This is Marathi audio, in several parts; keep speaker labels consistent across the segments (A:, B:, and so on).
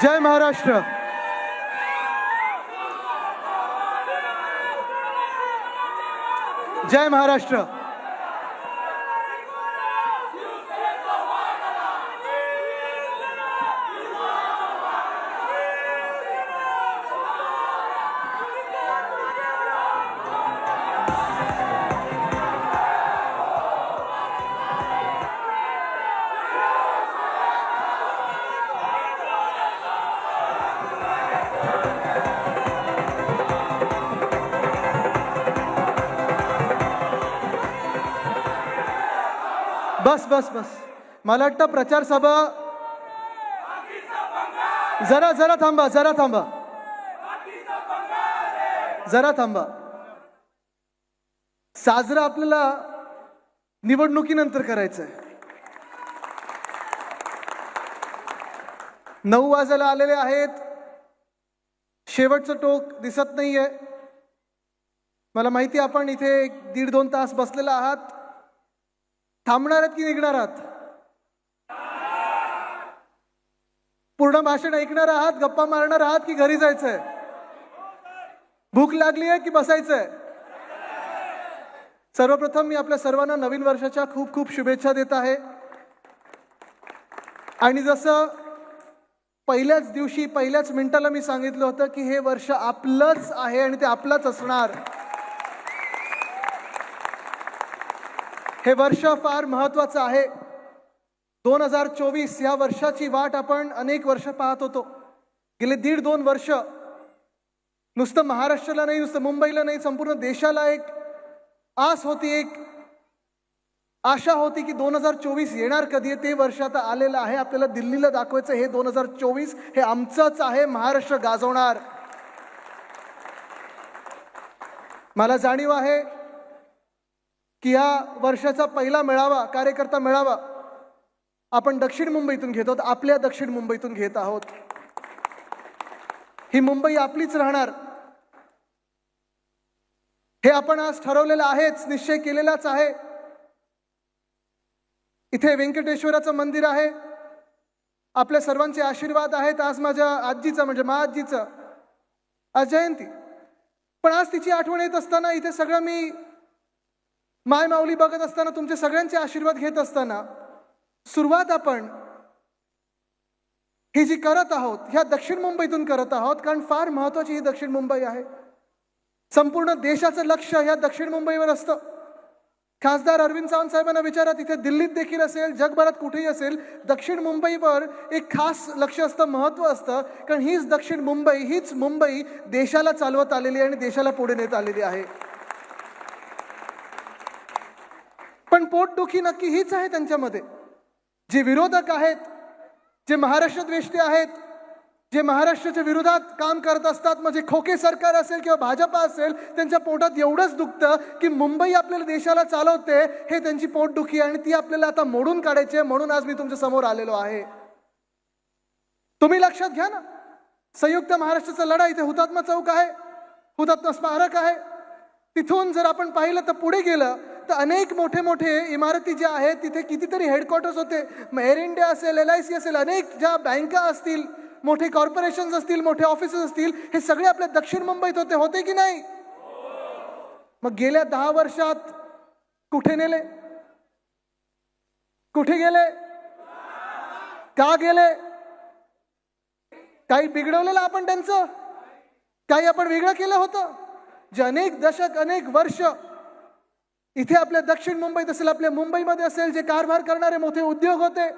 A: जय महाराष्ट्र। जय महाराष्ट्र। बस बस बस, मला वाटतं प्रचार सभा जरा जरा थांबा, जरा थांबा, जरा थांबा। साजरा आपल्याला निवडणुकीनंतर करायचं आहे। 9 वाजायला आलेले आहेत, शेवटचं टोक दिसत नाहीये। मला माहिती आपण इथे 1.5-2 तास बसलेला आहात। थांबणार आहात की निघणार आहात? पूर्ण भाषण ऐकणार आहात, गप्पा मारणार आहात की घरी जायचंय? भूक लागली आहे की बसायचंय? सर्वप्रथम मी आपल्या सर्वांना नवीन वर्षाच्या खूप खूप शुभेच्छा देत आहे। आणि जसं पहिल्याच दिवशी पहिल्याच मिनिटाला मी सांगितलं होतं की हे वर्ष आपलंच आहे आणि ते आपलंच असणार। हे वर्ष फार महत्त्वाचं आहे। 2024 या वर्षाची वाट आपण अनेक वर्ष पाहत होतो। गेले 1.5-2 वर्ष नुसतं महाराष्ट्राला नाही, नुसतं मुंबईला नाही, संपूर्ण देशाला एक आस होती, एक आशा होती की 2024 येणार कधी। ते वर्ष आता आलेलं आहे। आपल्याला दिल्लीला दाखवायचं हे 2024 हे आमचंच आहे, महाराष्ट्र गाजवणार। मला जाणीव आहे की या वर्षाचा पहिला मेळावा, कार्यकर्ता मेळावा आपण दक्षिण मुंबईतून घेत आहोत, आपल्या दक्षिण मुंबईतून घेत आहोत। ही मुंबई आपलीच राहणार हे आपण आज ठरवलेलं आहेच, निश्चय केलेलाच आहे। इथे व्यंकटेश्वराचं मंदिर आहे, आपल्या सर्वांचे आशीर्वाद आहेत। आज माझ्या आजीचं म्हणजे महाआजीचं आज जयंती, पण आज तिची आठवण येत असताना इथे सगळं मी माय माऊली बघत असताना, तुमचे सगळ्यांचे आशीर्वाद घेत असताना सुरुवात आपण ही जी करत आहोत ह्या दक्षिण मुंबईतून करत आहोत, कारण फार महत्त्वाची ही दक्षिण मुंबई आहे। संपूर्ण देशाचं लक्ष ह्या दक्षिण मुंबईवर असतं। खासदार अरविंद सावंत साहेबांना विचारा, तिथे दिल्लीत देखील असेल, जगभरात कुठेही असेल, दक्षिण मुंबईवर एक खास लक्ष असतं, महत्त्व असतं, कारण हीच दक्षिण मुंबई, हीच मुंबई देशाला चालवत आलेली आहे आणि देशाला पुढे नेत आलेली आहे। पण पोटदुखी नक्की हीच आहे त्यांच्यामध्ये। जे विरोधक आहेत, जे महाराष्ट्र द्वेष्टी आहेत, जे महाराष्ट्राच्या विरोधात काम करत असतात, म्हणजे खोके सरकार असेल किंवा भाजपा असेल, त्यांच्या पोटात एवढंच दुखतं की मुंबई आपल्याला देशाला चालवते, हे त्यांची पोटदुखी आणि ती आपल्याला आता मोडून काढायची आहे। म्हणून आज मी तुमच्या समोर आलेलो आहे। तुम्ही लक्षात घ्या ना, संयुक्त महाराष्ट्राचा लढा, इथे हुतात्मा चौक आहे, हुतात्मा स्मारक आहे। तिथून जर आपण पाहिलं तर पुढे गेलं तर अनेक मोठे मोठे इमारती ज्या आहेत, तिथे कितीतरी हेडक्वार्टर्स होते। एअर इंडिया असेल, LIC असेल, अनेक ज्या बँका असतील, मोठे कॉर्पोरेशन्स असतील, मोठे ऑफिसेस असतील, हे सगळे आपल्या दक्षिण मुंबईत होते की नाही? मग गेल्या 10 वर्षात कुठे नेले? कुठे गेले? का गेले? काही बिघडवलेलं आपण त्यांचं? काही आपण वेगळं केलं होतं? जे अनेक दशक, अनेक वर्ष इथे आपल्या दक्षिण मुंबईत असेल, आपल्या मुंबईमध्ये असेल, जे कारभार करणारे मोठे उद्योग होते,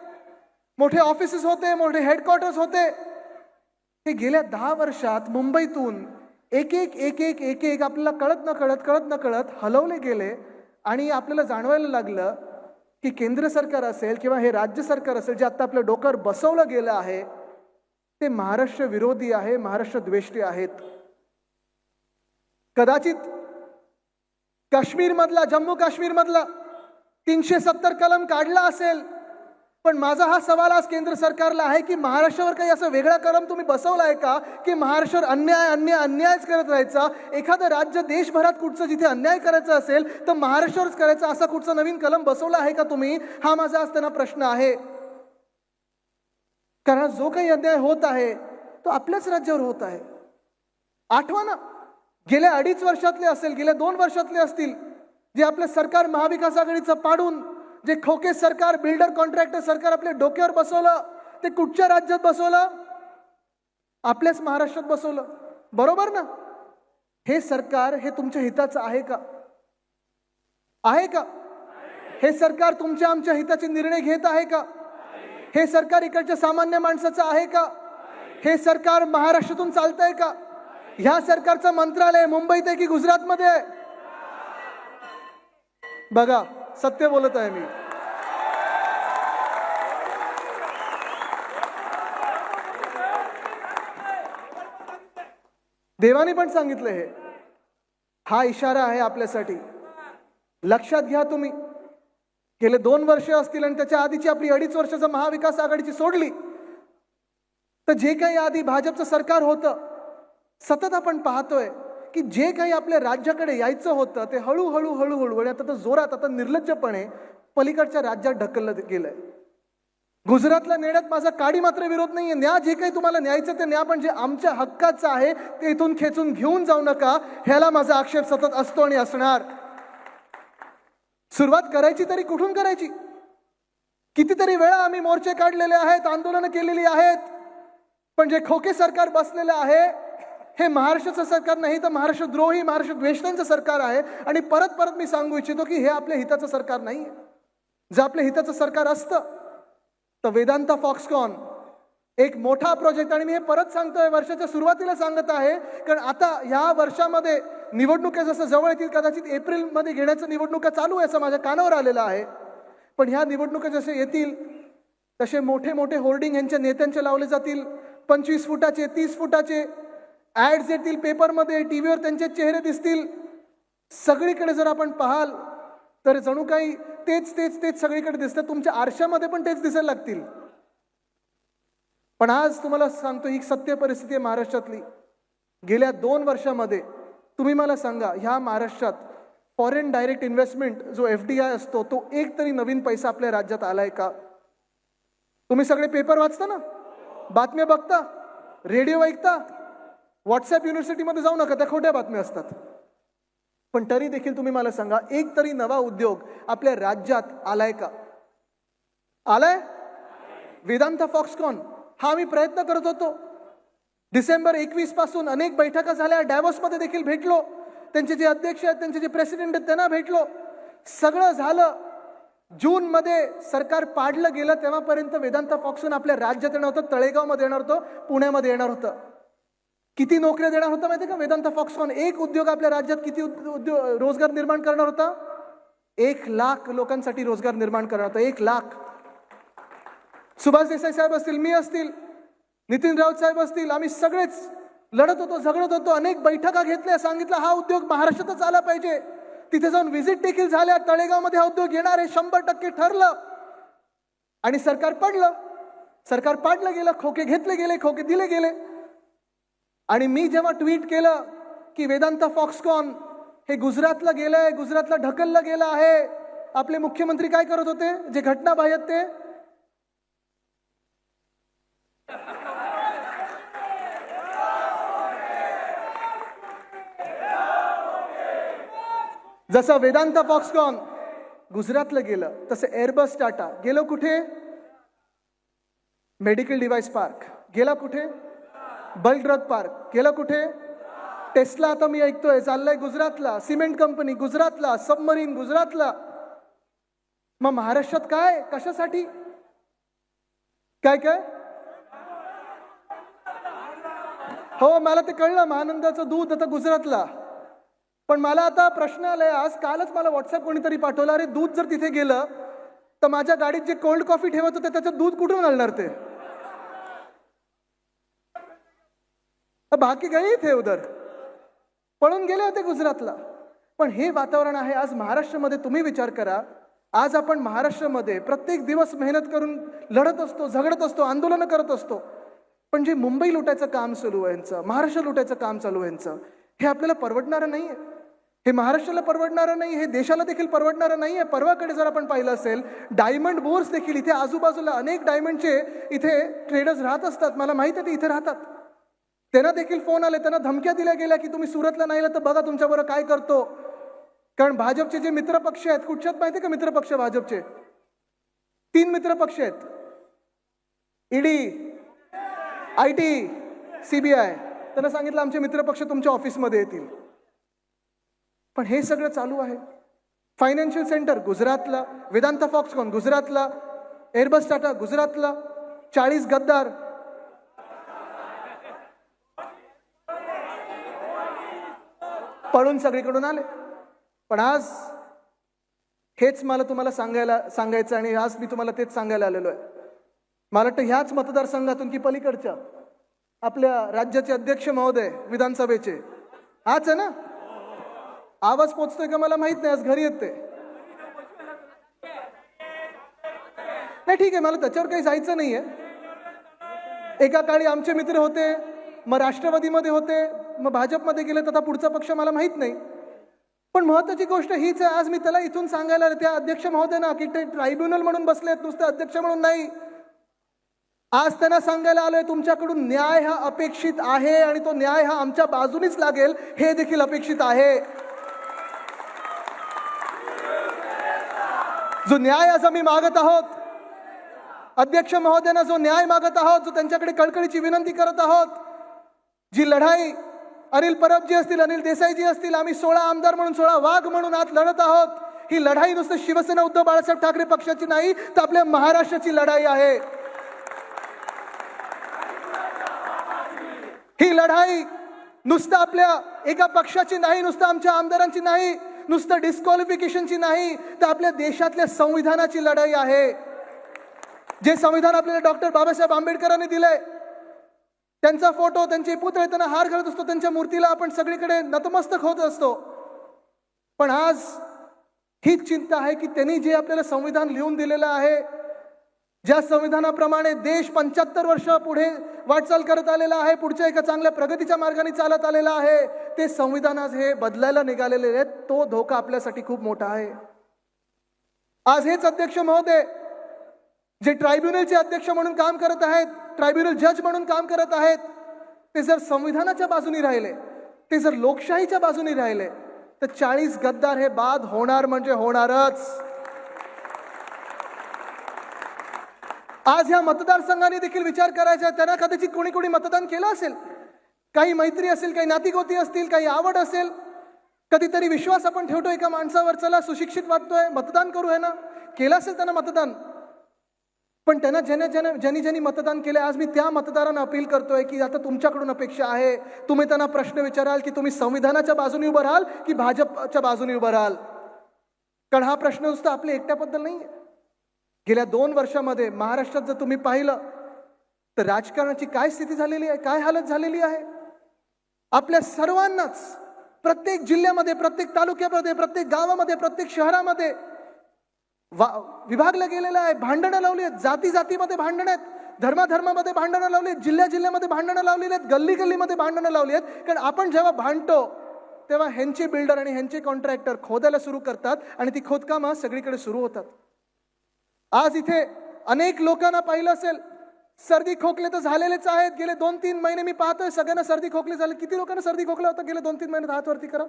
A: मोठे ऑफिसेस होते, मोठे हेडक्वार्टर्स होते, हे गेल्या 10 वर्षात मुंबईतून एक एक आपल्याला कळत न कळत हलवले गेले। आणि आपल्याला जाणवायला लागलं की केंद्र सरकार असेल किंवा हे राज्य सरकार असेल, जे आता आपल्या डोक्यावर बसवलं गेलं आहे, ते महाराष्ट्र विरोधी आहे, महाराष्ट्र द्वेष्टी आहेत। कदाचित काश्मीरमधला, जम्मू काश्मीरमधला 370 कलम काढला असेल, पण माझा हा सवाल आज केंद्र सरकारला आहे की महाराष्ट्रावर काही असा वेगळा कलम तुम्ही बसवला आहे का की महाराष्ट्रावर अन्यायच करत राहायचा? एखादं राज्य देशभरात कुठचं जिथे अन्याय करायचा असेल तर महाराष्ट्रावरच करायचा, असा कुठचा नवीन कलम बसवला आहे का तुम्ही? हा माझा आज त्यांना प्रश्न आहे। कारण जो काही अन्याय होत आहे तो आपल्याच राज्यावर होत आहे. आठवा ना, गेल्या 2.5 वर्षातले असेल, गेल्या 2 वर्षातले असतील, जे आपलं सरकार महाविकास आघाडीचं पाडून जे खोके सरकार, बिल्डर कॉन्ट्रॅक्टर सरकार आपल्या डोक्यावर बसवलं, ते कुठच्या राज्यात बसवलं? आपल्याच महाराष्ट्रात बसवलं. बरोबर ना? हे सरकार हे तुमच्या हिताचं आहे का? आहे का? हे सरकार तुमच्या आमच्या हिताचे निर्णय घेत आहे का? हे सरकार इकडच्या सामान्य माणसाचं आहे का? हे सरकार महाराष्ट्रातून चालतंय का? ह्या सरकारचं मंत्रालय मुंबईत आहे की गुजरातमध्ये आहे? बघा, सत्य बोलत आहे मी. देवानी पण सांगितलं हे. हा इशारा आहे आपल्यासाठी. लक्षात घ्या तुम्ही. गेले 2 वर्ष असतील आणि त्याच्या आधीची आपली 2.5 वर्षाचं महाविकास आघाडीची सोडली, तर जे काही आधी भाजपचं सरकार होतं, सतत आपण पाहतोय की जे काही आपल्या राज्याकडे यायचं होतं ते हळूहळू हळूहळू आणि आता तर जोरात, आता निर्लज्जपणे पलीकडच्या राज्यात ढकललं गेलंय. गुजरातला नेण्यात माझा काडी मात्र विरोध नाहीये. न्या, जे काही तुम्हाला न्यायचं ते न्या, पण जे आमच्या हक्काचं आहे ते इथून खेचून घेऊन जाऊ नका, ह्याला माझा आक्षेप सतत असतो आणि असणार. सुरुवात करायची तरी कुठून करायची? कितीतरी वेळा आम्ही मोर्चे काढलेले आहेत, आंदोलनं केलेली आहेत, पण जे खोके सरकार बसलेलं आहे हे महाराष्ट्राचं सरकार नाही, तर महाराष्ट्रद्रोही, महाराष्ट्रद्वेषांचं सरकार आहे. आणि परत परत मी सांगू इच्छितो की हे आपल्या हिताचं सरकार नाही. जर आपल्या हिताचं सरकार असतं तर वेदांता फॉक्सकॉन एक मोठा प्रोजेक्ट, आणि मी हे परत सांगतोय, वर्षाच्या सुरुवातीला सांगत आहे, कारण आता ह्या वर्षामध्ये निवडणुका जसं जवळ येतील, कदाचित एप्रिलमध्ये घेण्याचं निवडणुका चालू आहे असं माझ्या कानावर आलेलं आहे. पण ह्या निवडणुका जसे येतील तसे मोठे मोठे होर्डिंग ह्यांच्या नेत्यांचे लावले जातील. 25 फुटाचे, 30 फुटाचे ॲड्स येतील पेपरमध्ये, टीव्हीवर त्यांचे चेहरे दिसतील. सगळीकडे जर आपण पाहाल तर जणू काही तेच तेच तेच सगळीकडे दिसतं. तुमच्या आरशामध्ये पण तेच दिसायला लागतील. पण आज तुम्हाला सांगतो, ही सत्य परिस्थिती आहे महाराष्ट्रातली. गेल्या 2 वर्षामध्ये तुम्ही मला सांगा, ह्या महाराष्ट्रात फॉरेन डायरेक्ट इन्व्हेस्टमेंट जो FDI असतो, तो एक तरी नवीन पैसा आपल्या राज्यात आलाय का? तुम्ही सगळे पेपर वाचता ना, बातम्या बघता, रेडिओ ऐकता, व्हॉट्सअप युनिव्हर्सिटीमध्ये जाऊ नका, त्या खोट्या बातम्या असतात. पण तरी देखील तुम्ही मला सांगा, एक तरी नवा उद्योग आपल्या राज्यात आलाय का? आलाय? वेदांता फॉक्सकॉन हा आम्ही प्रयत्न करत होतो. डिसेंबर 21 पासून अनेक बैठका झाल्या, डॅव्होसमध्ये देखील भेटलो, त्यांचे जे अध्यक्ष आहेत, त्यांचे जे प्रेसिडेंट आहेत त्यांना भेटलो, सगळं झालं. जूनमध्ये सरकार पाडलं गेलं, तेव्हापर्यंत वेदांता फॉक्सकॉन आपल्या राज्यात येणार होतं, तळेगावमध्ये येणार होतं, पुण्यामध्ये येणार होतं. किती नोकऱ्या देणार होता माहिती का वेदांता फॉक्सकॉन? एक उद्योग आपल्या राज्यात किती रोजगार निर्माण करणार होता? 1 लाख लोकांसाठी रोजगार निर्माण करणार होता. 1 लाख. सुभाष देसाई साहेब असतील, मी असतील, नितीन राऊत साहेब असतील, आम्ही सगळेच लढत होतो, झगडत होतो, अनेक बैठका घेतल्या, सांगितलं हा उद्योग महाराष्ट्रातच आला पाहिजे. तिथे जाऊन व्हिजिट देखील झाल्या, तळेगावमध्ये हा उद्योग येणार आहे 100% ठरलं. आणि सरकार पडलं, सरकार पाडलं गेलं, खोके घेतले गेले, खोके दिले गेले. आणि मी जेव्हा ट्विट केलं की वेदांता फॉक्सकॉन हे गुजरातला गेलंय, गुजरातला ढकललं गेलं आहे, आपले मुख्यमंत्री काय करत होते, जे घटनाबाह्य आहेत ते? जसं वेदांता फॉक्सकॉन गुजरातला गेलं, तसं एअरबस टाटा गेलो कुठे? मेडिकल डिव्हाइस पार्क गेला कुठे? बलड्रग पार्क गेला कुठे? टेस्ला आता मी ऐकतोय चाललंय गुजरातला, सिमेंट कंपनी गुजरातला, सबमरीन गुजरातला. मग महाराष्ट्रात काय, कशासाठी काय काय? हो, मला ते कळलं, महानंदाचं दूध आता गुजरातला. पण मला आता प्रश्न आलाय, आज कालच मला व्हॉट्सअप कोणीतरी पाठवलं, अरे दूध जर तिथे गेलं तर माझ्या गाडीत जे कोल्ड कॉफी ठेवत होते त्याचं दूध कुठून घालणार ते? बाकी गए थे उधर, पळून गेले होते गुजरातला. पण हे वातावरण आहे आज महाराष्ट्रामध्ये. तुम्ही विचार करा, आज आपण महाराष्ट्रामध्ये प्रत्येक दिवस मेहनत करून लढत असतो, झगडत असतो, आंदोलन करत असतो. पण जे मुंबई लुटायचं काम चालू आहे यांचं, महाराष्ट्र लुटायचं काम चालू आहे यांचं, हे आपल्याला परवडणारं नाहीये. हे महाराष्ट्राला परवडणारं नाही, हे देशाला देखील परवडणारं नाहीये. परवाकडे जर आपण पाहिलं असेल, डायमंड बोर्स देखील इथे आजूबाजूला अनेक डायमंडचे इथे ट्रेडर्स राहत असतात. मला माहिती आहे ते इथे राहतात. त्यांना देखील फोन आले, त्यांना धमक्या दिल्या गेल्या की तुम्ही सुरतला नाही आला तर बघा तुमच्याबरोबर काय करतो. कारण भाजपचे जे मित्रपक्ष आहेत, कुठच्यात माहिती का मित्रपक्ष भाजपचे? 3 मित्रपक्ष आहेत, ईडी, IT, CBI. त्यांना सांगितलं आमचे मित्रपक्ष तुमच्या ऑफिसमध्ये येतील. पण हे सगळं चालू आहे. फायनान्शियल सेंटर गुजरातला, वेदांता फॉक्सकॉन गुजरातला, एअरबस टाटा गुजरातला, 40 गद्दार पळून सगळीकडून आले. पण आज हेच मला तुम्हाला सांगायचं आणि आज मी तुम्हाला तेच सांगायला आलेलो आहे. मला वाटतं ह्याच मतदारसंघातून की पलीकडच्या आपल्या राज्याचे अध्यक्ष महोदय विधानसभेचे हाच आहे ना? आवाज पोचतोय का मला माहित नाही, आज घरी येते नाही. ठीक आहे, मला त्याच्यावर काही जायचं नाहीये. एका काळी आमचे मित्र होते, मग राष्ट्रवादीमध्ये होते, मग भाजपमध्ये गेले, तर आता पुढचा पक्ष मला माहित नाही. पण महत्वाची गोष्ट हीच आहे, आज मी त्याला इथून सांगायला त्या अध्यक्ष महोदयांना की ते ट्रायब्युनल म्हणून बसलेत, नुसते अध्यक्ष म्हणून नाही. आज त्यांना सांगायला आलोय तुमच्याकडून न्याय हा अपेक्षित आहे आणि तो न्याय हा आमच्या बाजूनीच लागेल हे देखील अपेक्षित आहे. जो न्याय आज आम्ही मागत आहोत, अध्यक्ष महोदयांना जो न्याय मागत आहोत, जो त्यांच्याकडे कळकळीची विनंती करत आहोत, जी लढाई अनिल परबजी असतील, अनिल देसाईजी असतील, आम्ही 16 आमदार म्हणून 16 वाघ म्हणून आज लढत आहोत. ही लढाई नुसतं शिवसेना उद्धव बाळासाहेब ठाकरे पक्षाची नाही, तर आपल्या महाराष्ट्राची लढाई आहे. ही लढाई नुसतं आपल्या एका पक्षाची नाही, नुसतं आमच्या आमदारांची नाही, नुसतं डिस्क्वालिफिकेशनची नाही, तर आपल्या देशातल्या संविधानाची लढाई आहे. जे संविधान आपल्याला डॉक्टर बाबासाहेब आंबेडकरांनी दिलंय, त्यांचा फोटो, त्यांचे पुतळे, त्यांना हार घालत असतो, त्यांच्या मूर्तीला आपण सगळीकडे नतमस्तक होत असतो. पण आज हीच चिंता आहे की त्यांनी जे आपल्याला संविधान लिहून दिलेलं आहे, ज्या संविधानाप्रमाणे देश 75 वर्ष पुढे वाटचाल करत आलेला आहे, पुढच्या एका चांगल्या प्रगतीच्या मार्गाने चालत आलेला आहे, ते संविधान आज हे बदलायला निघालेले आहेत. तो धोका आपल्यासाठी खूप मोठा आहे. आज हेच अध्यक्ष महोदय जे ट्रायब्युनलचे अध्यक्ष म्हणून काम करत आहेत, ट्रायब्युनल जज म्हणून काम करत आहेत, ते जर संविधानाच्या बाजूने राहिले, ते जर लोकशाहीच्या बाजूने राहिले, तर 40 गद्दार हे बाद होणार म्हणजे होणारच. आज ह्या मतदारसंघाने देखील विचार करायचा, त्यांना कदाचित कोणी कोणी मतदान केलं असेल, काही मैत्री असेल, काही नातीगोती असतील, काही आवड असेल, कधीतरी विश्वास आपण ठेवतो एका माणसावर, चला सुशिक्षित वाटतोय मतदान करू, आहे ना, केलं असेल त्यांना मतदान. पण त्यांना ज्यांनी मतदान केले, आज मी त्या मतदारांना अपील करतोय की आता तुमच्याकडून अपेक्षा आहे, तुम्ही त्यांना प्रश्न विचाराल की तुम्ही संविधानाच्या बाजूने उभं राहाल की भाजपच्या बाजूने उभं राहाल. कारण हा प्रश्न नुसता आपल्या एकट्याबद्दल नाही. गेल्या 2 वर्षामध्ये महाराष्ट्रात जर तुम्ही पाहिलं तर राजकारणाची काय स्थिती झालेली आहे, काय हालत झालेली आहे. आपल्या सर्वांनाच प्रत्येक जिल्ह्यामध्ये, प्रत्येक तालुक्यामध्ये, प्रत्येक गावामध्ये, प्रत्येक शहरामध्ये विभागलं गेलेलं आहे. भांडणं लावली आहेत, जाती जातीमध्ये भांडणं आहेत, धर्माधर्मामध्ये भांडणं लावली आहेत, जिल्ह्या जिल्ह्यामध्ये भांडणं लावलेली आहेत, गल्ली गल्लीमध्ये भांडणं लावली आहेत. कारण आपण जेव्हा भांडतो तेव्हा ह्यांचे बिल्डर आणि ह्यांचे कॉन्ट्रॅक्टर खोदायला सुरू करतात आणि ती खोदकामं सगळीकडे सुरू होतात. आज इथे अनेक लोकांना पाहिलं असेल, सर्दी खोकले तर झालेलेच आहेत. गेले 2-3 महिने मी पाहतोय सगळ्यांना सर्दी खोकले झाले. किती लोकांना सर्दी खोकला होता गेले 2-3 महिन्यात? हात वरती करा.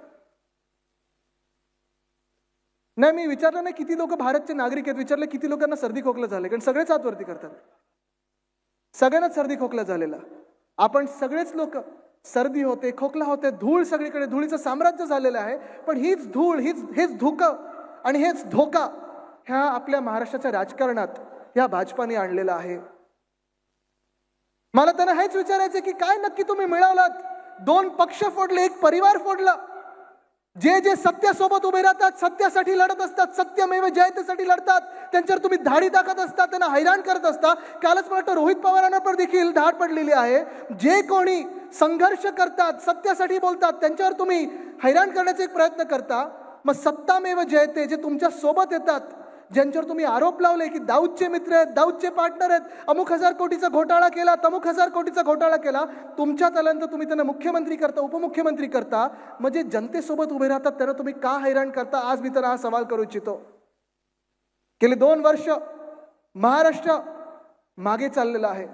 A: नाही, मी विचारलं नाही किती लोक भारतचे नागरिक आहेत, विचारलं किती लोकांना सर्दी खोकला झाले, कारण सगळेच हात वरती करतात. सगळ्यांनाच सर्दी खोकला झालेला. आपण सगळेच लोक सर्दी होते, खोकला होते, धूळ सगळीकडे, धुळीचं साम्राज्य झालेलं आहे. पण हीच धूळ, हेच धुकं आणि हेच धोका ह्या आपल्या महाराष्ट्राच्या राजकारणात ह्या भाजपाने आणलेला आहे. मला त्यांना हेच विचारायचं की काय नक्की तुम्ही मिळवलात? 2 पक्ष फोडले, एक परिवार फोडला. जे सत्यासोबत उभे राहतात, सत्यासाठी लढत असतात, सत्यमेव जयतेसाठी लढतात, त्यांच्यावर तुम्ही धाडी टाकत असता, त्यांना हैराण करत असता. कालच मला वाटतं रोहित पवारांना पण देखील धाड पडलेली आहे. जे कोणी संघर्ष करतात, सत्यासाठी बोलतात, त्यांच्यावर तुम्ही हैराण करण्याचा एक प्रयत्न करता. मग सत्तामेव जयते जे तुमच्या सोबत येतात, ज्यांच्यावर तुम्ही आरोप लावले की दाऊदचे मित्र आहेत, दाऊदचे पार्टनर आहेत, अमुक 1000 कोटीचा घोटाळा केला, तमुक 1000 कोटीचा घोटाळा केला, तुमच्यात आल्यानंतर तुम्ही त्यांना मुख्यमंत्री करता, उपमुख्यमंत्री करता. म्हणजे जनतेसोबत उभे राहतात त्यांना तुम्ही का हैराण करता? आज मी तर हा सवाल करू इच्छितो. गेले 2 वर्ष महाराष्ट्र मागे चाललेला आहे,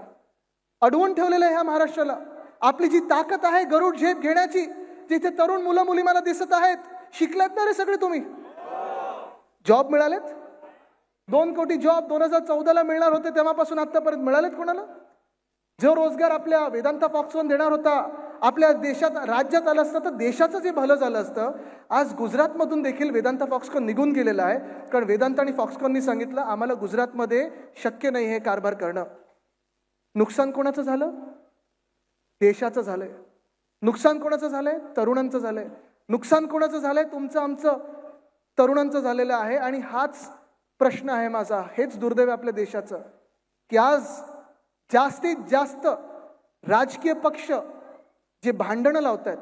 A: अडवून ठेवलेलं आहे ह्या महाराष्ट्राला. आपली जी ताकद आहे गरुड झेप घेण्याची, जिथे तरुण मुलं मुली मला दिसत आहेत, शिकलेत ना रे सगळे तुम्ही? जॉब मिळालेत? 2 कोटी जॉब 2014ला मिळणार होते, तेव्हापासून आतापर्यंत मिळालेत कोणाला? जो रोजगार आपल्या वेदांता फॉक्सकॉन देणार होता, आपल्या देशात राज्यात आलं असतं तर देशाचं जे भलं झालं असतं. आज गुजरातमधून देखील वेदांता फॉक्सकॉन निघून गेलेला आहे, कारण वेदांता आणि फॉक्सकॉननी सांगितलं आम्हाला गुजरातमध्ये शक्य नाही हे कारभार करणं. नुकसान कोणाचं झालं? देशाचं झालंय. नुकसान कोणाचं झालंय? तरुणांचं झालंय. नुकसान कोणाचं झालंय? तुमचं आमचं तरुणांचं झालेलं आहे. आणि हाच प्रश्न आहे माझा, हेच दुर्दैव आपल्या देशाचं, की आज जास्तीत जास्त राजकीय पक्ष जे भांडणं लावतायत,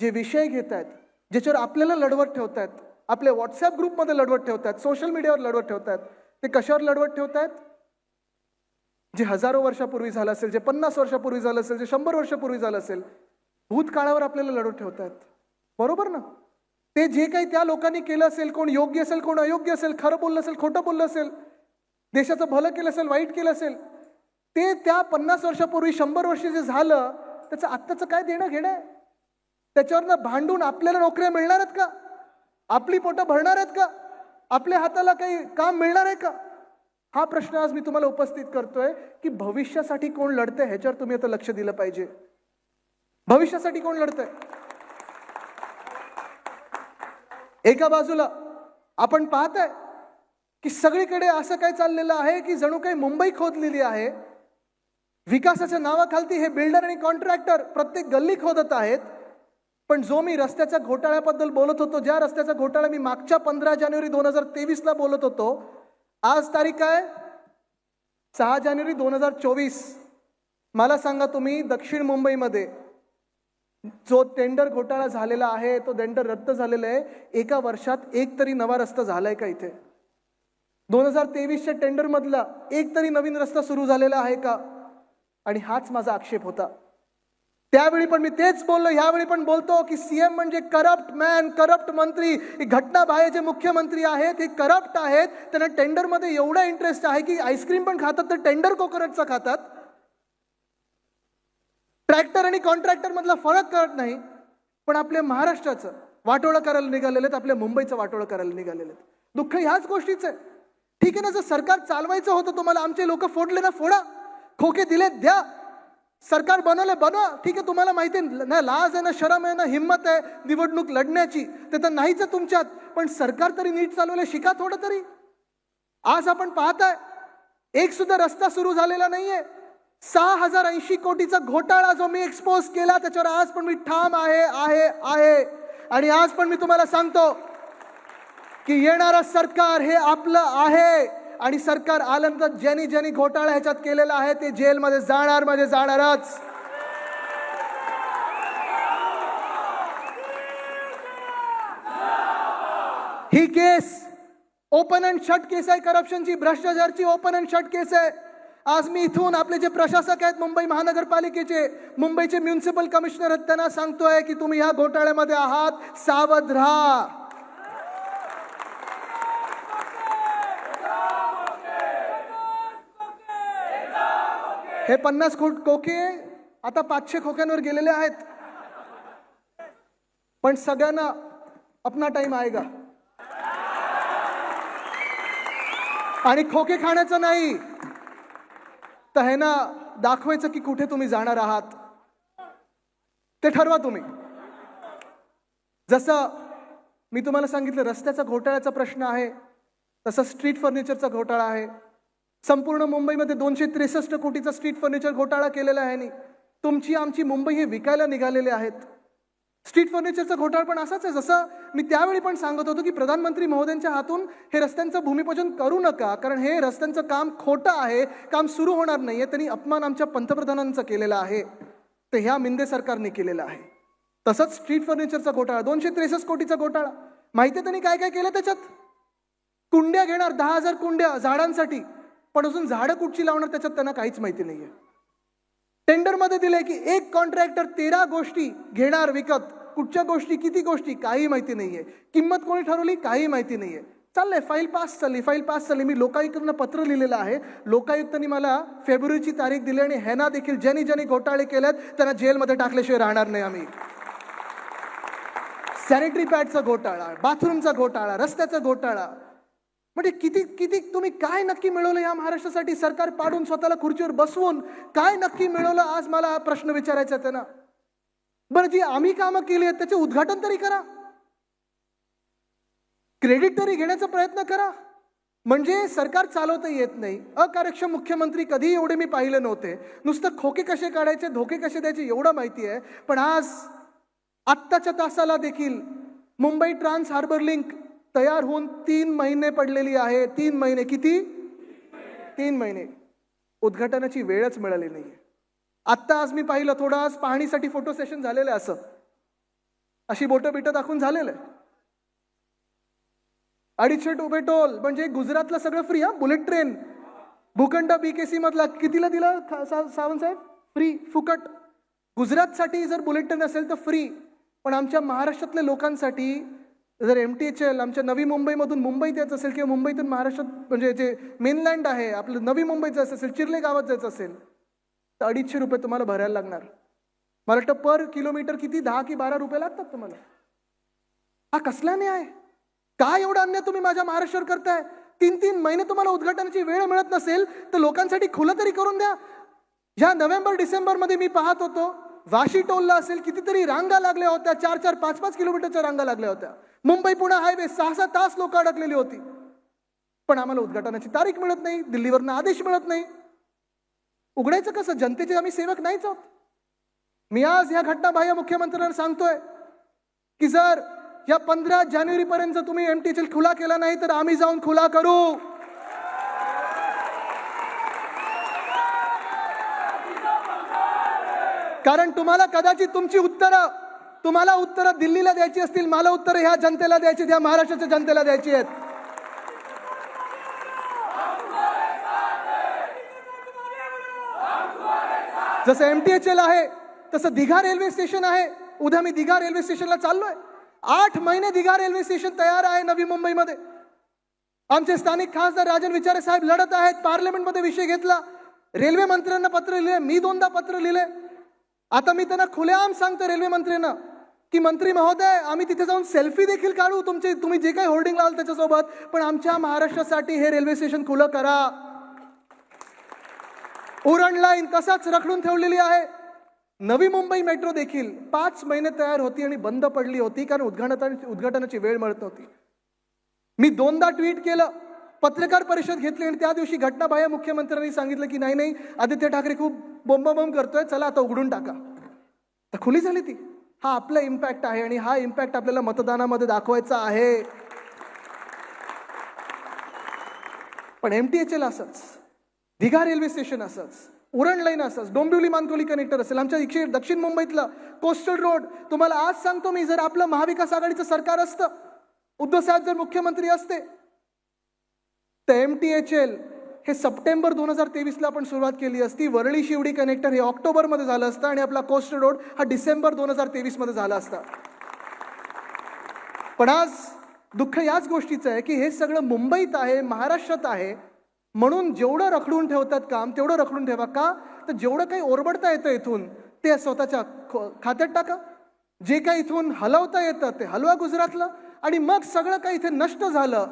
A: जे विषय घेत आहेत, ज्याच्यावर आपल्याला लढवत ठेवतायत, आपल्या व्हॉट्सअप ग्रुपमध्ये लढवत ठेवतायत, सोशल मीडियावर लढवत ठेवतायत, ते कशावर लढवत ठेवतायत? जे हजारो वर्षापूर्वी झालं असेल, जे 50 वर्षापूर्वी झालं असेल, जे 100 वर्षापूर्वी झालं असेल, भूतकाळावर आपल्याला लढवत ठेवतायत. बरोबर ना? ते जे काही त्या लोकांनी केलं असेल, कोण योग्य असेल कोण अयोग्य असेल, खरं बोललं असेल खोटं बोललं असेल, देशाचं भलं केलं असेल वाईट केलं असेल, ते त्या 50 वर्षापूर्वी 100 वर्ष जे झालं त्याचं आत्ताचं काय देणं घेणं आहे? त्याच्यावरनं भांडून आपल्याला नोकऱ्या मिळणार आहेत का? आपली पोटं भरणार आहेत का? आपल्या हाताला काही काम मिळणार आहे का? हा प्रश्न आज मी तुम्हाला उपस्थित करतोय, की भविष्यासाठी कोण लढतंय ह्याच्यावर तुम्ही आता लक्ष दिलं पाहिजे. भविष्यासाठी कोण लढतंय? एका बाजूला आपण पाहताय की सगळीकडे असं काय चाललेलं आहे की जणू काही मुंबई खोदलेली आहे. विकासाच्या नावाखालती हे बिल्डर आणि कॉन्ट्रॅक्टर प्रत्येक गल्ली खोदत आहेत. पण जो मी रस्त्याच्या घोटाळ्याबद्दल बोलत होतो, ज्या रस्त्याचा घोटाळा मी मागच्या 15 जानेवारी 2023ला बोलत होतो, आज तारीख आहे 6 जानेवारी 2024. मला सांगा तुम्ही, दक्षिण मुंबईमध्ये जो टेंडर घोटाळा झालेला आहे, तो टेंडर रद्द झालेला आहे, एका वर्षात एक तरी नवा रस्ता झालाय का इथे? 2023च्या टेंडर मधला एक तरी नवीन रस्ता सुरू झालेला आहे का? आणि हाच माझा आक्षेप होता. त्यावेळी पण मी तेच बोललो, यावेळी पण बोलतो की सीएम म्हणजे करप्ट मॅन, करप्ट मंत्री. घटनाबाह्य जे मुख्यमंत्री आहेत हे करप्ट आहेत. त्यांना टेंडरमध्ये एवढा इंटरेस्ट आहे की आईस्क्रीम पण खातात तर टेंडर कोकोनटचा खातात. ट्रॅक्टर आणि कॉन्ट्रॅक्टर मधला फरक कळत नाही. पण आपल्या महाराष्ट्राचं वाटोळं करायला निघालेले आहेत, आपल्या मुंबईचं वाटोळं करायला निघालेले आहेत. दुःख ह्याच गोष्टीचं आहे. ठीक आहे ना, जर सरकार चालवायचं होतं तुम्हाला, आमचे लोक फोडले ना फोडा, खोके दिले द्या, सरकार बनवले बनवा. ठीक आहे, तुम्हाला माहिती ना लाज आहे ना शरम आहे ना हिम्मत आहे निवडणूक लढण्याची, ते तर नाहीच आहे तुमच्यात. पण सरकार तरी नीट चालवले शिका थोडं तरी. आज आपण पाहताय एक सुद्धा रस्ता सुरू झालेला नाहीये. 6080 कोटीचा घोटाळा जो मी एक्सपोज केला त्याच्यावर आज पण मी ठाम आहे आहे आहे. आणि आज पण मी तुम्हाला सांगतो की येणारं सरकार हे आपलं आहे. आणि सरकार आल्यानंतर ज्यांनी ज्यांनी घोटाळा ह्याच्यात केलेला आहे ते जेलमध्ये जाणार म्हणजे जाणारच. ही केस ओपन अँड शट केस आहे, करप्शनची, भ्रष्टाचारची ओपन अँड शट केस आहे. आज मी इथून आपले जे प्रशासक आहेत मुंबई महानगरपालिकेचे, मुंबईचे म्युनिसिपल कमिशनर आहेत, त्यांना सांगतोय की तुम्ही ह्या घोटाळ्यामध्ये आहात, सावध राहा. हे 50 खोके आता 500 खोक्यांवर गेलेले आहेत. पण सगळ्यांना अपना टाइम आएगा. आणि खोके खाण्याचं नाही तर हे ना दाखवायचं की कुठे तुम्ही जाणार आहात ते ठरवा तुम्ही. जसं मी तुम्हाला सांगितलं रस्त्याचा घोटाळ्याचा प्रश्न आहे, तसं स्ट्रीट फर्निचरचा घोटाळा आहे. संपूर्ण मुंबईमध्ये 263 कोटीचा स्ट्रीट फर्निचर घोटाळा केलेला आहे. आणि तुमची आमची मुंबई हे विकायला निघालेले आहेत. स्ट्रीट फर्निचरचा घोटाळा पण असाच आहे. जसं मी त्यावेळी पण सांगत होतो की प्रधानमंत्री महोदयांच्या हातून हे रस्त्यांचं भूमिपूजन करू नका, कारण हे रस्त्यांचं काम खोटं आहे, काम सुरू होणार नाहीये. त्यांनी अपमान आमच्या पंतप्रधानांचा केलेला आहे, तर ह्या मिंदे सरकारने केलेला आहे. तसंच स्ट्रीट फर्निचरचा घोटाळा 263 कोटीचा घोटाळा. माहिती आहे त्यांनी काय काय केलं त्याच्यात? कुंड्या घेणार 10,000 कुंड्या झाडांसाठी, पण अजून झाडं कुठची लावणार त्याच्यात त्यांना काहीच माहिती नाहीये. टेंडरमध्ये दिले की एक कॉन्ट्रॅक्टर 13 गोष्टी घेणार विकत. कुठच्या गोष्टी, किती गोष्टी, काही माहिती नाहीये. किंमत कोणी ठरवली, काही माहिती नाहीये. चाललंय, फाईल पास चालली. मी लोकायुक्तांना पत्र लिहिलेलं आहे. लोकायुक्तांनी मला फेब्रुवारीची तारीख दिली आणि ह्यांना देखील ज्यांनी ज्यांनी घोटाळे केलेत त्यांना जेलमध्ये टाकल्याशिवाय राहणार नाही आम्ही. सॅनिटरी पॅडचा घोटाळा, बाथरूमचा घोटाळा, रस्त्याचा घोटाळा, म्हणजे किती किती तुम्ही काय नक्की मिळवलं या महाराष्ट्रासाठी? सरकार पाडून स्वतःला खुर्चीवर बसवून काय नक्की मिळवलं? आज मला हा प्रश्न विचारायचा आहे ना. बरं, जी आम्ही कामं केली आहेत त्याचे उद्घाटन तरी करा, क्रेडिट तरी घेण्याचा प्रयत्न करा. म्हणजे सरकार चालवता येत नाही. अकार्यक्षम मुख्यमंत्री कधी एवढे मी पाहिले नव्हते. नुसतं खोके कसे काढायचे, धोके कसे द्यायचे एवढं माहिती आहे. पण आज आत्ताच्या तासाला देखील मुंबई ट्रान्स हार्बर लिंक तयार होऊन 3 महिने पडलेली आहे. 3 महिने. किती? 3 महिने. उद्घाटनाची वेळच मिळाली नाहीये. आत्ता आज मी पाहिलं, थोडं आज पाहणीसाठी फोटो सेशन झालेलं आहे, असं अशी बोटं बिटं दाखवून झालेलं आहे. 250 रुपये टोल, म्हणजे गुजरातला सगळं फ्री. हा, बुलेट ट्रेन भूखंड BKC मधला कितीला दिला सावंत साहेब? फ्री, फुकट. गुजरातसाठी जर बुलेट ट्रेन असेल तर फ्री. पण आमच्या महाराष्ट्रातल्या लोकांसाठी जर MTHL आमच्या नवी मुंबईमधून मुंबईत यायचं असेल किंवा मुंबईतून महाराष्ट्रात म्हणजे जे मेनलँड आहे आपलं नवी मुंबईत जायचं असेल, चिर्ले गावात जायचं असेल तर 250 रुपये तुम्हाला भरायला लागणार. मला वाटतं पर किलोमीटर किती 10 की 12 रुपये लागतात तुम्हाला. हा कसला न्याय? काय एवढा अन्याय तुम्ही माझ्या महाराष्ट्रावर करताय? 3 महिने तुम्हाला उद्घाटनाची वेळ मिळत नसेल तर लोकांसाठी खुलं तरी करून द्या. ह्या नोव्हेंबर डिसेंबरमध्ये मी पाहत होतो, वाशी टोलला असेल कितीतरी रांगा लागल्या होत्या, 4-4, 5-5 किलोमीटरच्या रांगा लागल्या होत्या. मुंबई पुणे हायवे 6-6 तास लोक अडकलेली होती. पण आम्हाला उद्घाटनाची तारीख मिळत नाही, दिल्लीवरनं आदेश मिळत नाही. उघडायचं कसं? जनतेचे आम्ही सेवक नाहीच आहोत. मी आज ह्या घटनाबाह्य मुख्यमंत्र्यांना सांगतोय की जर या 15 जानेवारीपर्यंत तुम्ही MTHL खुला केला नाही तर आम्ही जाऊन खुला करू. कारण तुम्हाला कदाचित तुमची तुम्हाला उत्तरं दिल्लीला द्यायची असतील, मला उत्तरं ह्या जनतेला द्यायची, ह्या महाराष्ट्राच्या जनतेला द्यायची आहेत. जसं MTHL आहे तसं दिघा रेल्वे स्टेशन आहे. उद्या मी दिघा रेल्वे स्टेशनला चाललोय. 8 महिने दिघा रेल्वे स्टेशन तयार आहे नवी मुंबईमध्ये. आमचे स्थानिक खासदार राजन विचारे साहेब लढत आहेत. पार्लमेंटमध्ये विषय घेतला, रेल्वे मंत्र्यांना पत्र लिहिले, मी 2दा पत्र लिहिले. आता मी त्यांना खुलेआम सांगतो रेल्वे मंत्र्यांना की मंत्री महोदय, आम्ही तिथे जाऊन सेल्फी देखील काढू तुम्ही जे काही होर्डिंग लावाल त्याच्यासोबत, पण आमच्या महाराष्ट्रासाठी हे रेल्वे स्टेशन खुलं करा. उरण लाईन तसाच रखडून ठेवलेली आहे. नवी मुंबई मेट्रो देखील 5 महिने तयार होती आणि बंद पडली होती कारण उद्घाटनाची वेळ मिळत नव्हती. मी 2दा ट्विट केलं, पत्रकार परिषद घेतली आणि त्या दिवशी घटनाबाह्य मुख्यमंत्र्यांनी सांगितलं की नाही आदित्य ठाकरे खूप बोंबाबोंब करतोय, चला आता उघडून टाका. तर खुली झाली ती. हा आपला इम्पॅक्ट आहे आणि हा इम्पॅक्ट आपल्याला मतदानामध्ये दाखवायचा आहे. पण MTHL असंच, दिघा रेल्वे स्टेशन असंच, उरण लाईन असंच, डोंबिवली मानकोली कनेक्टर असेल, आमच्या इकडे दक्षिण मुंबईतला कोस्टल रोड. तुम्हाला आज सांगतो मी, जर आपलं महाविकास आघाडीचं सरकार असतं, उद्धव साहेब जर मुख्यमंत्री असते तर MTHL हे सप्टेंबर 2023ला आपण सुरुवात केली असती. वरळी शिवडी कनेक्टर हे ऑक्टोबरमध्ये झालं असतं आणि आपला कोस्टल रोड हा डिसेंबर 2023मध्ये झाला असता. पण आज दुःख याच गोष्टीचं आहे की हे सगळं मुंबईत आहे, महाराष्ट्रात आहे, म्हणून जेवढं रखडून ठेवतात काम तेवढं रखडून ठेवा. का? तर जेवढं काही ओरबडता येतं इथून ते स्वतःच्या खात्यात टाका. जे काही इथून हलवता येतं ते हलवा गुजरातला, आणि मग सगळं काही इथे नष्ट झालं,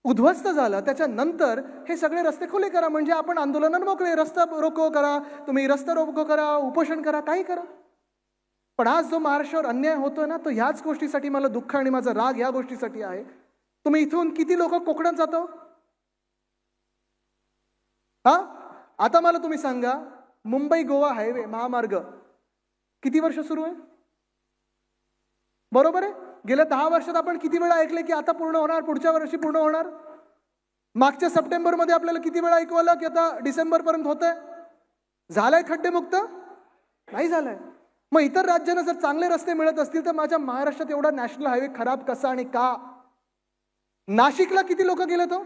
A: उद्ध्वस्त झालं, त्याच्यानंतर हे सगळे रस्ते खुले करा. म्हणजे आपण आंदोलनात मोकळे, रस्ता रोको करा, तुम्ही रस्ता रोको करा, उपोषण करा, काही करा. पण आज जो महाराष्ट्रावर अन्याय होतोय ना, तो ह्याच गोष्टीसाठी मला दुःख आणि माझा राग ह्या गोष्टीसाठी आहे. तुम्ही इथून किती लोक कोकणात जातो? हा, आता मला तुम्ही सांगा, मुंबई गोवा हायवे महामार्ग किती वर्ष सुरू आहे? बरोबर आहे. गेल्या 10 वर्षात आपण किती वेळा ऐकले की आता पूर्ण होणार, पुढच्या वर्षी पूर्ण होणार. मागच्या सप्टेंबरमध्ये आपल्याला किती वेळा ऐकू आलं की आता डिसेंबर पर्यंत होतंय. झालंय खड्डेमुक्त? नाही झालंय. मग इतर राज्यांना जर चांगले रस्ते मिळत असतील तर माझ्या महाराष्ट्रात एवढा नॅशनल हायवे खराब कसा आणि का? नाशिकला किती लोक गेले तो?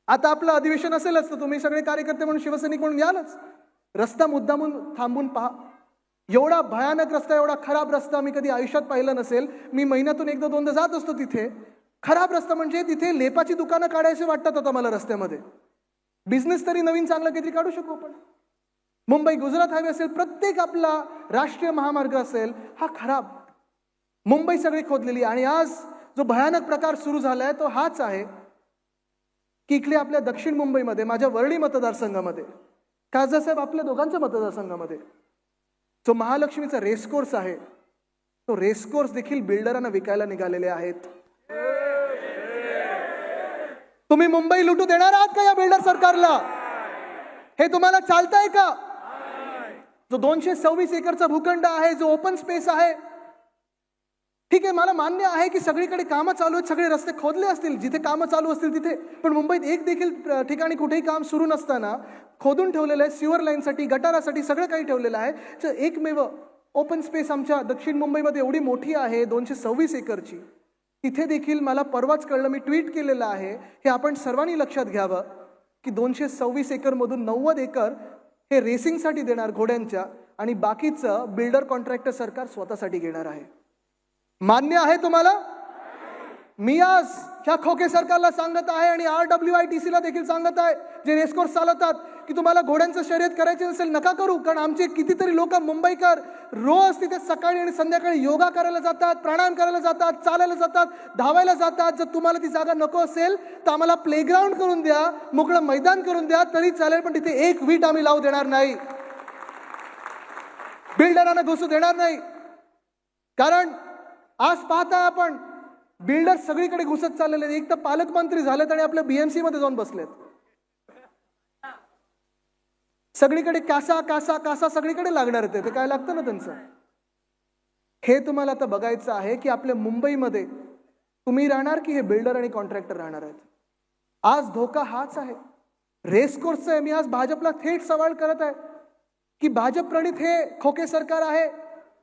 A: आता आपलं अधिवेशन असेलच तर तुम्ही सगळे कार्यकर्ते म्हणून, शिवसैनिक म्हणून यालच. रस्ता मुद्दामून थांबून पहा. एवढा भयानक रस्ता, एवढा खराब रस्ता मी कधी आयुष्यात पाहिला नसेल. मी महिन्यातून 1-2दा जात असतो तिथे. खराब रस्ता म्हणजे तिथे लेपाची दुकानं काढायची वाटतात आता मला रस्त्यामध्ये. बिझनेस तरी नवीन चांगलं काहीतरी काढू शकू आपण. मुंबई गुजरात हायवे असेल, प्रत्येक आपला राष्ट्रीय महामार्ग असेल, हा खराब. मुंबई सगळी खोदलेली. आणि आज जो भयानक प्रकार सुरू झालाय तो हाच आहे की इकडे आपल्या दक्षिण मुंबईमध्ये, माझ्या वरळी मतदारसंघामध्ये, खासदार साहेब आपल्या दोघांच्या मतदारसंघामध्ये जो महालक्ष्मीचा रेसकोर्स आहे, तो रेसकोर्स देखील बिल्डरांना विकायला निघालेले आहेत. तुम्ही मुंबई लुटू देणार आहात का या बिल्डर सरकारला? हे तुम्हाला चालतंय का? जो 226 एकरचा भूखंड आहे, जो ओपन स्पेस आहे, ठीक आहे, मला मान्य आहे की सगळीकडे कामं चालू आहेत, सगळे रस्ते खोदले असतील जिथे कामं चालू असतील तिथे. पण मुंबईत एक देखील ठिकाणी कुठेही काम सुरू नसताना खोदून ठेवलेलं आहे, सिवर लाईनसाठी, गटारासाठी सगळं काही ठेवलेलं आहे. तर एकमेव ओपन स्पेस आमच्या दक्षिण मुंबईमध्ये एवढी मोठी आहे, 226 एकरची, तिथे देखील मला परवाच कळलं, मी ट्विट केलेलं आहे, हे आपण सर्वांनी लक्षात घ्यावं की 226 एकरमधून 90 एकर हे रेसिंगसाठी देणार घोड्यांच्या, आणि बाकीचं बिल्डर कॉन्ट्रॅक्टर सरकार स्वतःसाठी घेणार आहे. मान्य आहे तुम्हाला? मी आज ह्या खोके सरकारला सांगत आहे आणि RWITC ला देखील सांगत आहे, जे रेसकोर्स चालवतात, की तुम्हाला घोड्यांचं शर्यत करायची नसेल नका करू. कारण आमचे कितीतरी लोक मुंबईकर रोज तिथे सकाळी आणि संध्याकाळी योगा करायला जातात, प्राणायाम करायला जातात, चालायला जातात, धावायला जातात. जर तुम्हाला ती जागा नको असेल तर आम्हाला प्लेग्राऊंड करून द्या, मोकळं मैदान करून द्या तरी चालेल, पण तिथे एक वीट आम्ही लावू देणार नाही, बिल्डरांना घुसू देणार नाही. कारण आज पाहता आपण बिल्डर सगळीकडे घुसत चाललेले आहेत. एक तर पालकमंत्री झालेत आणि आपल्या BMC मध्ये जाऊन बसलेत. सगळीकडे कासा कासा कासा सगळीकडे लागणार आहे. ते काय लागतं ना त्यांचं. हे तुम्हाला आता बघायचं आहे की आपल्या मुंबईमध्ये तुम्ही राहणार की हे बिल्डर आणि कॉन्ट्रॅक्टर राहणार आहेत. आज धोका हाच आहे, रेसकोर्सचा आहे. मी आज भाजपला थेट सवाल करत आहे की भाजप प्रणित हे खोके सरकार आहे.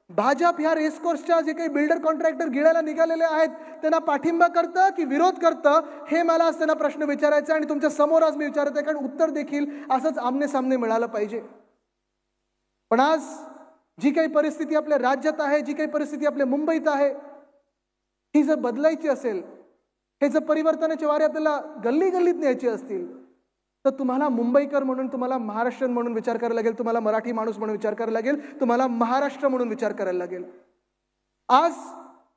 A: भाजप ह्या रेसकोर्सच्या जे काही बिल्डर कॉन्ट्रॅक्टर गिळायला निघालेले आहेत त्यांना पाठिंबा करतं की विरोध करतं, हे मला आज त्यांना प्रश्न विचारायचा आणि तुमच्या समोर आज मी विचारत आहे, कारण उत्तर देखील असंच आमने सामने मिळालं पाहिजे. पण आज जी काही परिस्थिती आपल्या राज्यात आहे, जी काही परिस्थिती आपल्या मुंबईत आहे, ही जर बदलायची असेल, हे जर परिवर्तनाचे वारे आपल्याला गल्ली गल्लीत न्यायचे असतील, तर तुम्हाला मुंबईकर म्हणून, तुम्हाला महाराष्ट्रीयन म्हणून विचार करायला लागेल, तुम्हाला मराठी माणूस म्हणून विचार करायला लागेल, तुम्हाला महाराष्ट्र म्हणून विचार करायला लागेल. आज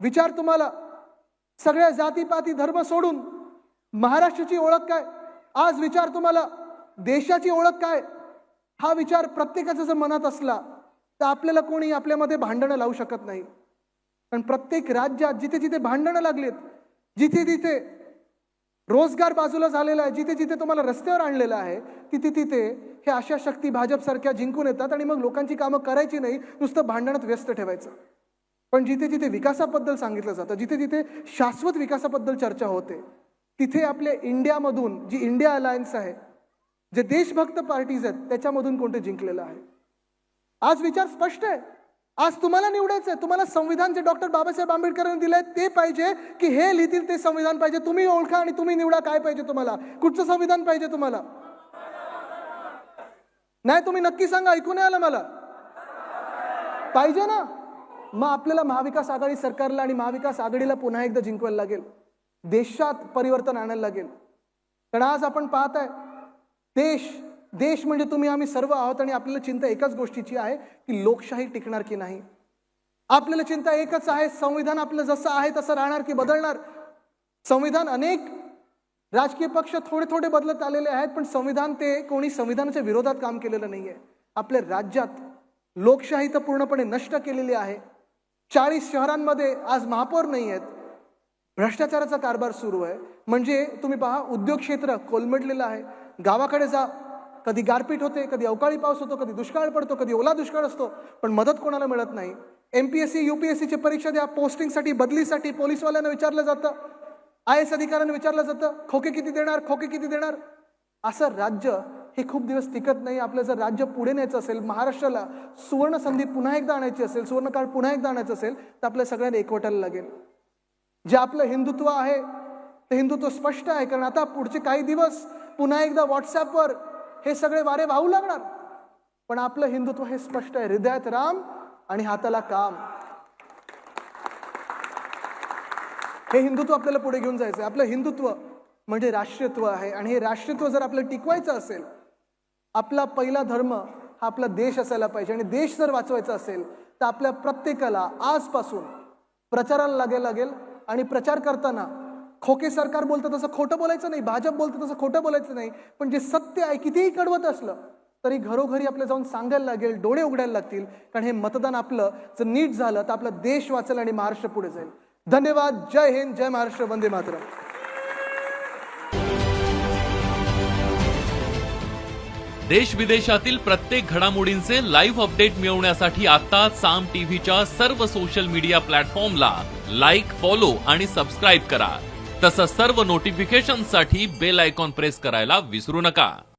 A: विचार तुम्हाला सगळ्या जातीपाती धर्म सोडून महाराष्ट्राची ओळख काय, आज विचार तुम्हाला देशाची ओळख काय, हा विचार प्रत्येकाचा जर मनात असला तर आपल्याला कोणी आपल्यामध्ये भांडणं लावू शकत नाही. पण प्रत्येक राज्यात जिथे जिथे भांडणं लागलीत, जिथे जिथे रोजगार बाजूला झालेला आहे, जिथे जिथे तुम्हाला रस्त्यावर आणलेलं आहे, तिथे तिथे हे अशा शक्ती भाजपसारख्या जिंकून येतात आणि मग लोकांची कामं करायची नाही, नुसतं भांडणात व्यस्त ठेवायचं. पण जिथे जिथे विकासाबद्दल सांगितलं जातं, जिथे जिथे शाश्वत विकासाबद्दल चर्चा होते, तिथे आपल्या इंडियामधून जी इंडिया अलायन्स आहे, जे देशभक्त पार्टीज आहेत, त्याच्यामधून कोणते जिंकलेलं आहे. आज विचार स्पष्ट आहे. आज तुम्हाला निवडायचं आहे, तुम्हाला संविधान जे डॉक्टर बाबासाहेब आंबेडकरांनी दिलंय ते पाहिजे की हे लिहितील ते संविधान पाहिजे. तुम्ही ओळखा आणि तुम्ही निवडा काय पाहिजे तुम्हाला, कुठचं संविधान पाहिजे तुम्हाला. नाही तुम्ही नक्की सांगा, ऐकू नाही आलं मला. पाहिजे ना, मग आपल्याला महाविकास आघाडी सरकारला आणि महाविकास आघाडीला पुन्हा एकदा जिंकवायला लागेल, देशात परिवर्तन आणायला लागेल. कारण आज आपण पाहताय देश म्हणजे तुम्ही आम्ही सर्व आहोत आणि आपल्याला चिंता एकाच गोष्टीची आहे की लोकशाही टिकणार की नाही. आपल्याला चिंता एकच आहे, संविधान आपलं जसं आहे तसं राहणार की बदलणार. संविधान अनेक राजकीय पक्ष थोडे थोडे बदलत आलेले आहेत, पण संविधान ते कोणी संविधानाच्या विरोधात काम केलेलं नाहीये. आपल्या राज्यात लोकशाही तर पूर्णपणे नष्ट केलेली आहे. 40 शहरांमध्ये आज महापौर नाही आहेत, भ्रष्टाचाराचा कारभार सुरू आहे. म्हणजे तुम्ही पहा, उद्योग क्षेत्र कोलमडलेलं आहे. गावाकडे जा, कधी गारपीट होते, कधी अवकाळी पाऊस होतो, कधी दुष्काळ पडतो, कधी ओला दुष्काळ असतो, पण मदत कोणाला मिळत नाही. MPSC UPSCची परीक्षा द्या, पोस्टिंगसाठी, बदलीसाठी पोलीसवाल्यांना विचारलं जातं, IAS अधिकाऱ्यांना विचारलं जातं, खोके किती देणार, खोके किती देणार. असं राज्य हे खूप दिवस टिकत नाही. आपलं जर राज्य पुढे न्यायचं असेल, महाराष्ट्राला सुवर्ण संधी पुन्हा एकदा आणायची असेल, सुवर्णकाळ पुन्हा एकदा आणायचं असेल, तर आपल्या सगळ्यांना एकवटायला लागेल. जे आपलं हिंदुत्व आहे ते हिंदुत्व स्पष्ट आहे, कारण आता पुढचे काही दिवस पुन्हा एकदा व्हॉट्सअपवर हे सगळे वारे वाहू लागणार. पण आपलं हिंदुत्व हे स्पष्ट आहे, हृदयात राम आणि हाताला काम. हे हिंदुत्व आपल्याला पुढे घेऊन जायचं आहे. आपलं हिंदुत्व म्हणजे राष्ट्रीयत्व आहे आणि हे राष्ट्रीयत्व जर आपल्याला टिकवायचं असेल, आपला पहिला धर्म हा आपला देश असायला पाहिजे आणि देश जर वाचवायचा असेल तर आपल्या प्रत्येकाला आजपासून प्रचाराला लागेल आणि प्रचार करताना खोके सरकार बोलतं तसं खोटं बोलायचं नाही, भाजप बोलतं तसं खोटं बोलायचं नाही, पण जे सत्य आहे कितीही कडवत असलं तरी घरोघरी आपल्याला जाऊन सांगायला लागेल, डोळे उघडायला लागतील. कारण हे मतदान आपलं जर नीट झालं तर आपला देश वाचेल आणि महाराष्ट्र पुढे जाईल. धन्यवाद. जय हिंद, जय महाराष्ट्र, वंदे मातरम.
B: देश विदेशातील प्रत्येक घडामोडींचे लाईव्ह अपडेट मिळवण्यासाठी आता साम टीव्हीच्या सर्व सोशल मीडिया प्लॅटफॉर्मला लाईक, फॉलो आणि सबस्क्राईब करा. तसंच सर्व नोटिफिकेशनसाठी बेल आयकॉन प्रेस करायला विसरू नका.